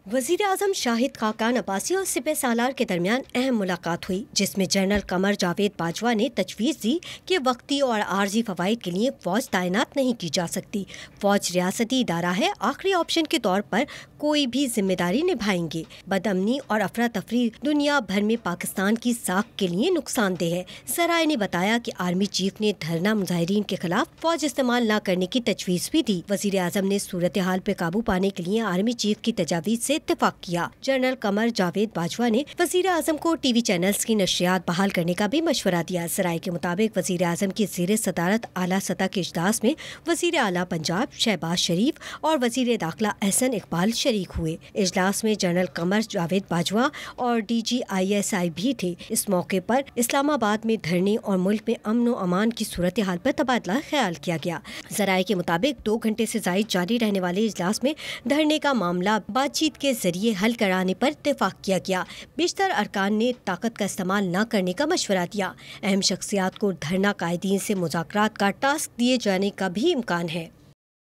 वजीर आजम शाहिद खाकान अब्बासी और सिपह सालार के दरमियान अहम मुलाकात हुई, जिसमें जनरल कमर जावेद बाजवा ने तजवीज़ दी कि वक्ती और आर्जी फवाइद के लिए फौज तैनात नहीं की जा सकती। फौज रियासती इदारा है, आखिरी ऑप्शन के तौर पर कोई भी जिम्मेदारी निभाएंगे। बदअमनी और अफरा तफरी दुनिया भर में पाकिस्तान की साख के लिए नुकसानदेह है। जराए ने बताया कि आर्मी चीफ ने धरना मुजाहिरीन के खिलाफ फौज इस्तेमाल न करने की तजवीज़ भी दी। वजीर आजम ने सूरत हाल पे काबू पाने के लिए आर्मी चीफ की तजावीज़ से इत्तेफाक किया। जनरल कमर जावेद बाजवा ने वजीर आजम को टीवी चैनल्स की नशरियात बहाल करने का भी मशवरा दिया। जराये के मुताबिक वजीर आजम की ज़ेर सदारत आला सतह के इजलास में वजीर आला पंजाब शहबाज शरीफ और वजीर दाखिला एहसन इकबाल शरीक हुए। इजलास में जनरल कमर जावेद बाजवा और DGISI भी थे। इस मौके पर इस्लामाबाद में धरने और मुल्क में अमन व अमान की सूरत हाल पर तबादला ख्याल किया गया। जराये के मुताबिक 2 घंटे से जायद जारी रहने वाले इजलास में धरने का मामला बातचीत के जरिए हल कराने पर इत्तेफाक किया गया। बेशतर अरकान ने ताकत का इस्तेमाल न करने का मशवरा दिया। अहम शख्सियात को धरना कायदीन से मुज़ाकरात का टास्क दिए जाने का भी इम्कान है।